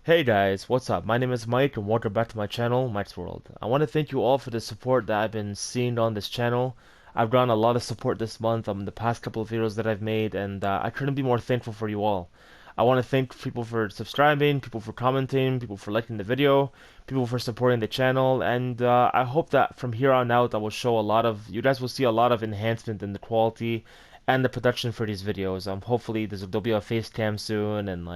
Hey guys, what's up? My name is Mike and welcome back to my channel, Mike's World. I want to thank you all for the support that I've been seeing on this channel. I've gotten a lot of support this month on the past couple of videos that I've made, and I couldn't be more thankful for you all. I want to thank people for subscribing, people for commenting, people for liking the video, people for supporting the channel, and I hope that from here on out I will show you guys will see a lot of enhancement in the quality and the production for these videos. Hopefully there'll be a face cam soon, and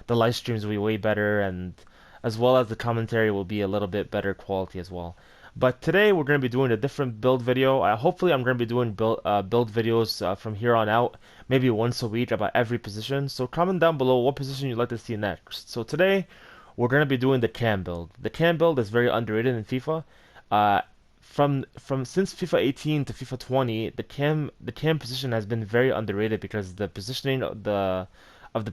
the live streams will be way better, and as well as the commentary will be a little bit better quality as well. But today we're going to be doing a different build video. Hopefully I'm going to be doing build videos from here on out, maybe once a week about every position. So comment down below what position you'd like to see next. So today we're going to be doing the cam build. The cam build is very underrated in FIFA. Uh, from since FIFA 18 to FIFA 20, the cam position has been very underrated because the positioning of the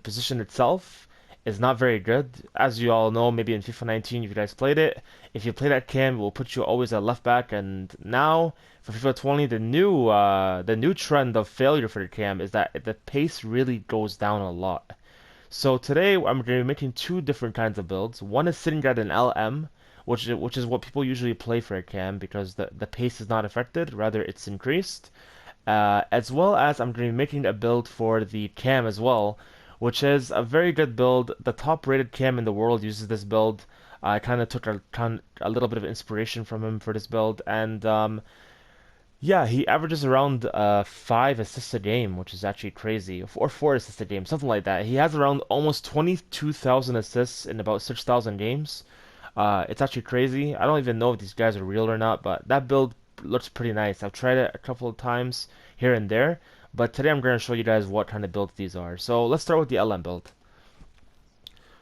position itself is not very good. As you all know, maybe in FIFA 19, if you guys played it, if you play that cam, it will put you always at left back. And now for FIFA 20, the new trend of failure for the cam is that the pace really goes down a lot. So today I'm going to be making two different kinds of builds. One is sitting at an LM, which is what people usually play for a cam because the pace is not affected, rather it's increased. As well as I'm going to be making a build for the cam as well, which is a very good build. The top rated cam in the world uses this build. I kind of took a little bit of inspiration from him for this build, and yeah, he averages around 5 assists a game, which is actually crazy, or 4 assists a game, something like that. He has around almost 22,000 assists in about 6,000 games. It's actually crazy. I don't even know if these guys are real or not, but that build looks pretty nice. I've tried it a couple of times here and there, but today I'm going to show you guys what kind of builds these are. So let's start with the LM build.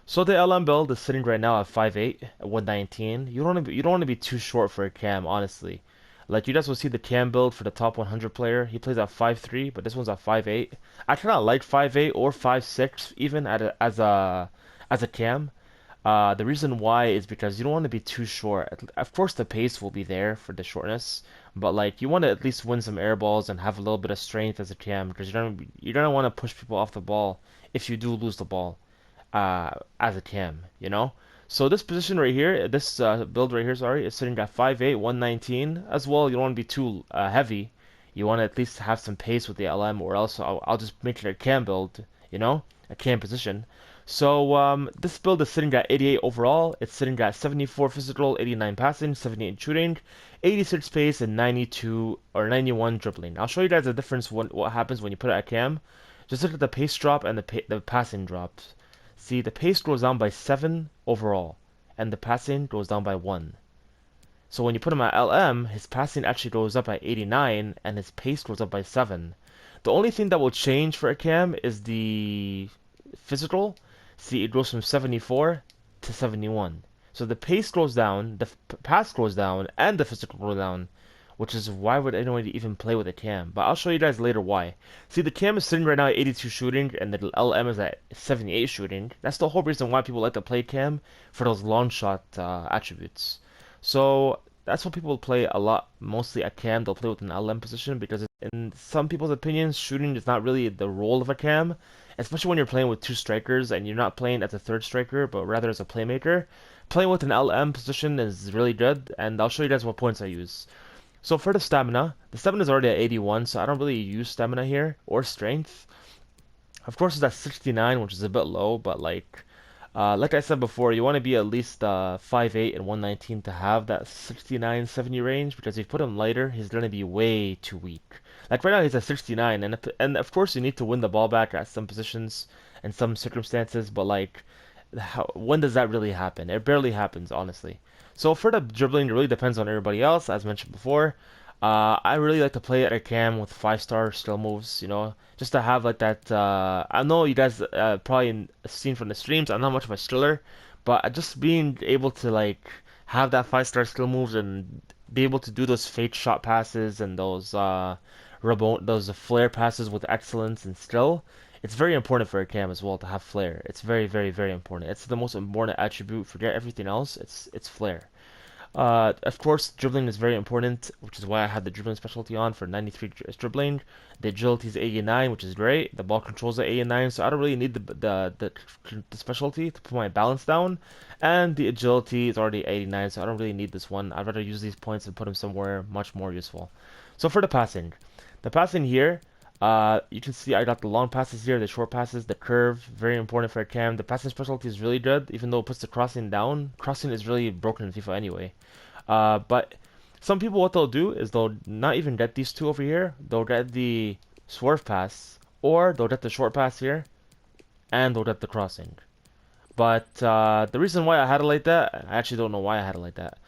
So the LM build is sitting right now at 5'8", at 119. You don't want to be too short for a cam, honestly. Like you guys will see the cam build for the top 100 player. He plays at 5'3", but this one's at 5'8". I kind of like 5'8" or 5'6" even as a cam. The reason why is because you don't want to be too short. Of course, the pace will be there for the shortness, but like you want to at least win some air balls and have a little bit of strength as a cam because you're gonna want to push people off the ball if you do lose the ball as a cam, you know. So this position right here, this build right here, sorry, is sitting at 5'8", 119. As well, you don't want to be too heavy. You want to at least have some pace with the LM, or else I'll just make it a cam build, you know, a cam position. So this build is sitting at 88 overall. It's sitting at 74 physical, 89 passing, 78 shooting, 86 pace, and 92 or 91 dribbling. I'll show you guys the difference what happens when you put it at cam. Just look at the pace drop and the passing drops. See, the pace goes down by 7 overall, and the passing goes down by 1. So when you put him at LM, his passing actually goes up by 89, and his pace goes up by 7. The only thing that will change for a cam is the physical. See, it goes from 74 to 71. So the pace goes down, the pass goes down, and the physical goes down, which is why would anyone even play with a cam? But I'll show you guys later why. See, the cam is sitting right now at 82 shooting, and the LM is at 78 shooting. That's the whole reason why people like to play cam, for those long shot attributes. So that's what people play a lot, mostly at cam. They'll play with an LM position because in some people's opinions, shooting is not really the role of a cam, especially when you're playing with two strikers and you're not playing as a third striker, but rather as a playmaker. Playing with an LM position is really good, and I'll show you guys what points I use. So for the stamina is already at 81, so I don't really use stamina here, or strength. Of course, it's at 69, which is a bit low, but like I said before, you want to be at least 5'8" and 119 to have that 69, 70 range, because if you put him lighter, he's going to be way too weak. Like right now, he's at 69, and of course, you need to win the ball back at some positions and some circumstances, but like, when does that really happen? It barely happens, honestly. So for the dribbling, it really depends on everybody else, as mentioned before. I really like to play at a cam with 5-star skill moves, you know, just to have like that. I know you guys probably seen from the streams, I'm not much of a skiller, but just being able to like have that 5-star skill moves and be able to do those fake shot passes and those flare passes with excellence and skill. It's very important for a cam as well to have flair. It's very, very, very important. It's the most important attribute. Forget everything else. It's flair. Of course, dribbling is very important, which is why I had the dribbling specialty on for 93 dribbling. The agility is 89, which is great. The ball controls are 89, so I don't really need the specialty to put my balance down. And the agility is already 89, so I don't really need this one. I'd rather use these points and put them somewhere much more useful. So for the passing here, you can see I got the long passes here, the short passes, the curve, very important for a cam. The passing specialty is really good, even though it puts the crossing down. Crossing is really broken in FIFA anyway. But some people, what they'll do is they'll not even get these two over here. They'll get the swerve pass, or they'll get the short pass here, and they'll get the crossing. But the reason why I had it like that, I actually don't know why I had it like that.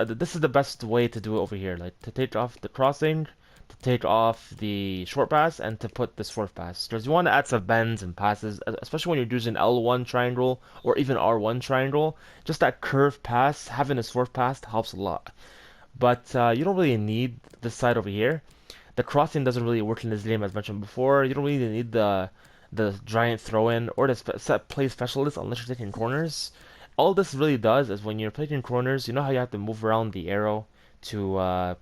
This is the best way to do it over here, like to take off the crossing, to take off the short pass, and to put the swerve pass. Because you want to add some bends and passes, especially when you're using L1 triangle or even R1 triangle. Just that curve pass, having a swerve pass helps a lot. But you don't really need this side over here. The crossing doesn't really work in this game as mentioned before. You don't really need the giant throw-in or the set play specialist unless you're taking corners. All this really does is when you're taking corners, you know how you have to move around the arrow to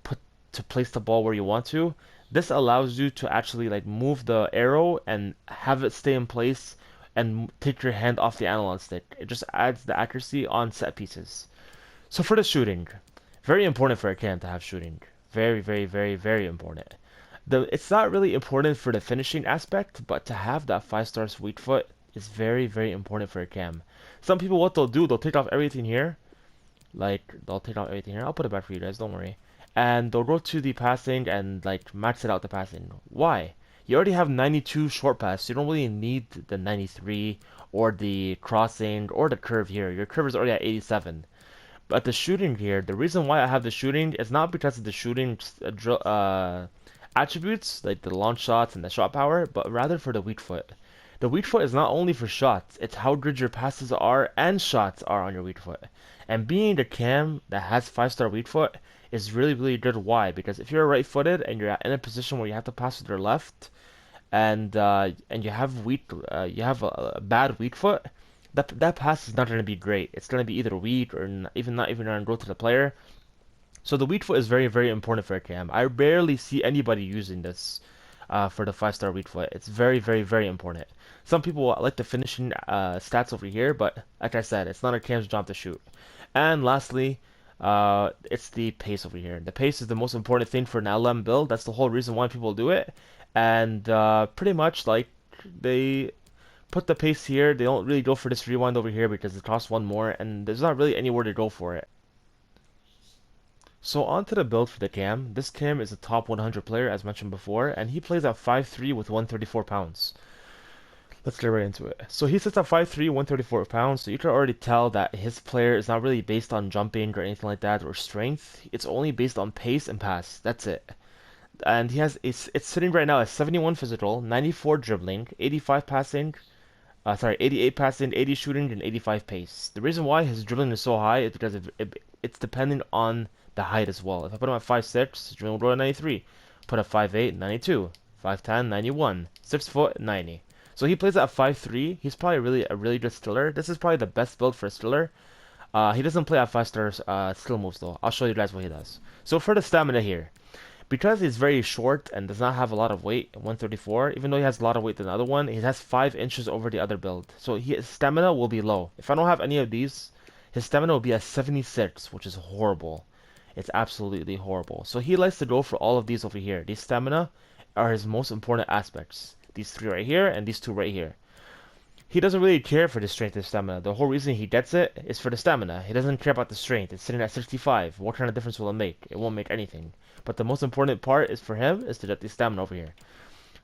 place the ball where you want to. This allows you to actually like move the arrow and have it stay in place and take your hand off the analog stick. It just adds the accuracy on set pieces. So for the shooting, very important for a can to have shooting. Very, very, very, very important. It's not really important for the finishing aspect, but to have that 5-star sweet foot is very, very important for a cam. Some people, what they'll do, they'll take off everything here. Like, they'll take off everything here. I'll put it back for you guys, don't worry. And they'll go to the passing and, like, max it out the passing. Why? You already have 92 short pass, so you don't really need the 93 or the crossing or the curve here. Your curve is already at 87. But the shooting here, the reason why I have the shooting is not because of the shooting attributes, like the launch shots and the shot power, but rather for the weak foot. The weak foot is not only for shots, it's how good your passes are and shots are on your weak foot. And being the cam that has 5-star weak foot is really, really good. Why? Because if you're right-footed and you're in a position where you have to pass with your left, and you have you have a bad weak foot, that pass is not going to be great. It's going to be either weak or not even going to go to the player. So the weak foot is very, very important for a cam. I rarely see anybody using this for the 5-star weak foot. It's very, very, very important. Some people like the finishing stats over here, but like I said, it's not a cam's job to shoot. And lastly, it's the pace over here. The pace is the most important thing for an LM build. That's the whole reason why people do it. And pretty much like they put the pace here. They don't really go for this rewind over here because it costs one more, and there's not really anywhere to go for it. So on to the build for the cam. This cam is a top 100 player as mentioned before, and he plays at 5'3 with 134 pounds. Let's get right into it. So he sits at 5'3, 134 pounds, so you can already tell that his player is not really based on jumping or anything like that or strength. It's only based on pace and pass. That's it. And he has it's sitting right now at 71 physical, 94 dribbling, 85 passing, 88 passing, 80 shooting, and 85 pace. The reason why his dribbling is so high is because it's dependent on the height as well. If I put him at 5'6", his dribbling will grow to 93. Put at 5'8", 92. 5'10", 91. 6 foot, 90. So he plays at 5'3". He's probably a really good stiller. This is probably the best build for a stiller. He doesn't play at 5-star skill moves though. I'll show you guys what he does. So for the stamina here, because he's very short and does not have a lot of weight, 134, even though he has a lot of weight than the other one, he has 5 inches over the other build. So his stamina will be low. If I don't have any of these, his stamina will be at 76, which is horrible. It's absolutely horrible. So he likes to go for all of these over here. These stamina are his most important aspects. These 3 right here and these 2 right here. He doesn't really care for the strength and stamina. The whole reason he gets it is for the stamina. He doesn't care about the strength. It's sitting at 65. What kind of difference will it make? It won't make anything. But the most important part is for him is to get the stamina over here.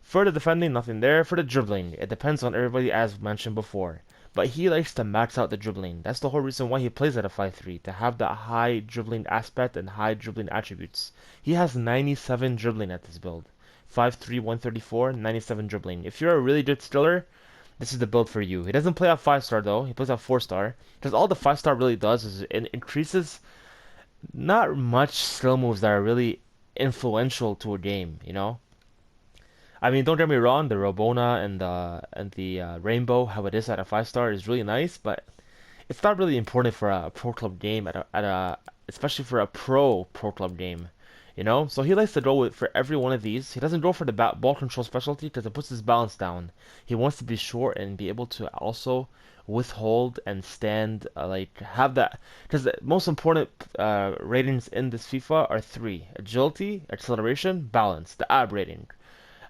For the defending, nothing there. For the dribbling, it depends on everybody as mentioned before. But he likes to max out the dribbling. That's the whole reason why he plays at a 5'3", to have that high dribbling aspect and high dribbling attributes. He has 97 dribbling at this build. 5'3", 134, 97 dribbling. If you're a really good stiller, this is the build for you. He doesn't play at 5-star though. He plays at 4-star. Because all the 5-star really does is it increases not much skill moves that are really influential to a game, you know? I mean, don't get me wrong, the Rabona and the Rainbow, how it is at a 5-star is really nice, but it's not really important for a pro club game especially for a pro club game. You know, so he likes to go with for every one of these. He doesn't go for the ball control specialty because it puts his balance down. He wants to be short and be able to also withhold and stand, like have that. Because the most important ratings in this FIFA are three: agility, acceleration, balance. The AB rating.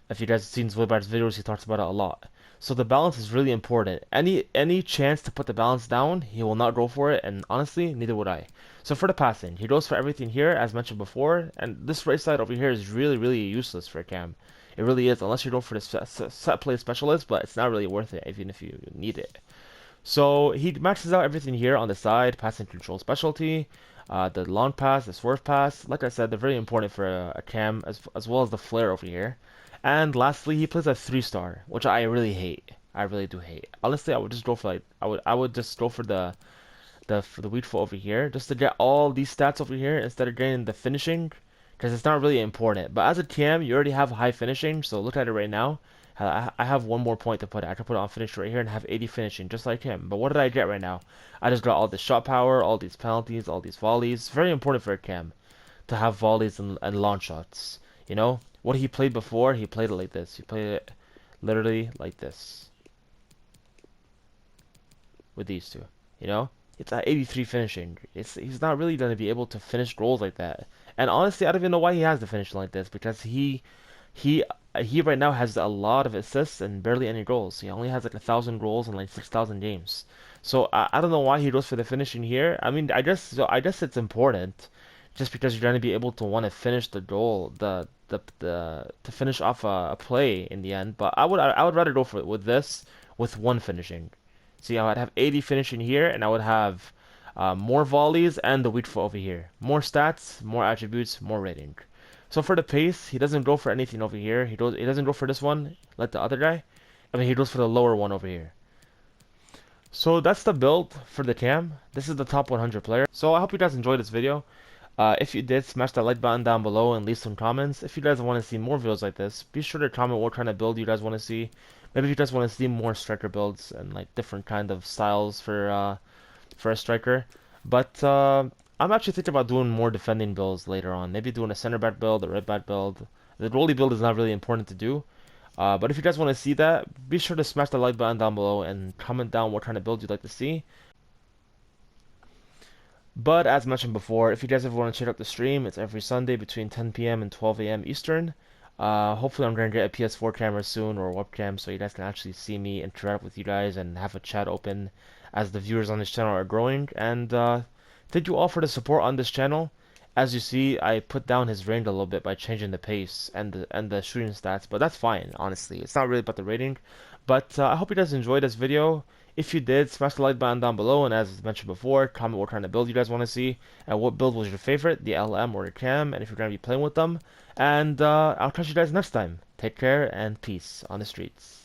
If you guys have seen Zwilbart's videos, he talks about it a lot. So the balance is really important. Any chance to put the balance down, he will not go for it, and honestly, neither would I. So for the passing, he goes for everything here, as mentioned before, and this right side over here is really useless for a cam. It really is, unless you go for the set play specialist, but it's not really worth it, even if you need it. So he maxes out everything here on the side, passing control specialty, the long pass, the swerve pass. Like I said, they're very important for a cam, as well as the flare over here. And lastly, he plays a 3-star, which I really hate. I really do hate. Honestly, I would just go for like I would just go for the weak foot over here, just to get all these stats over here instead of getting the finishing, because it's not really important. But as a TM, you already have high finishing, so look at it right now. I have one more point to put it. I can put it on finish right here and have 80 finishing, just like him. But what did I get right now? I just got all this shot power, all these penalties, all these volleys. Very important for a cam to have volleys and launch shots. You know, what he played before, he played it like this. He played it literally like this with these two. You know, it's at 83 finishing. He's not really going to be able to finish goals like that. And honestly, I don't even know why he has the finishing like this, because he he right now has a lot of assists and barely any goals. He only has like 1,000 goals and like 6,000 games. So I don't know why he goes for the finishing here. I mean, I guess it's important, just because you're going to be able to want to finish the goal, the to finish off a play in the end. But I would rather go for it with this with one finishing. See, I would have 80 finishing here, and I would have more volleys and the weak foot over here. More stats, more attributes, more rating. So for the pace, he doesn't go for anything over here. He doesn't go for this one like the other guy. I mean, he goes for the lower one over here. So that's the build for the cam. This is the top 100 player. So I hope you guys enjoyed this video. If you did, smash that like button down below and leave some comments. If you guys want to see more videos like this, be sure to comment what kind of build you guys want to see. Maybe if you guys want to see more striker builds and like different kind of styles for a striker. But I'm actually thinking about doing more defending builds later on. Maybe doing a center back build, a right back build. The goalie build is not really important to do. But if you guys want to see that, be sure to smash the like button down below and comment down what kind of build you'd like to see. But as mentioned before, if you guys ever want to check out the stream, it's every Sunday between 10 p.m. and 12 a.m. Eastern. Hopefully I'm going to get a PS4 camera soon, or a webcam, so you guys can actually see me interact with you guys and have a chat open as the viewers on this channel are growing. And thank you all for the support on this channel. As you see, I put down his range a little bit by changing the pace and the shooting stats, but that's fine, honestly. It's not really about the rating. But I hope you guys enjoyed this video. If you did, smash the like button down below, and as mentioned before, comment what kind of build you guys want to see, and what build was your favorite, the LM or the cam, and if you're going to be playing with them. And I'll catch you guys next time. Take care, and peace on the streets.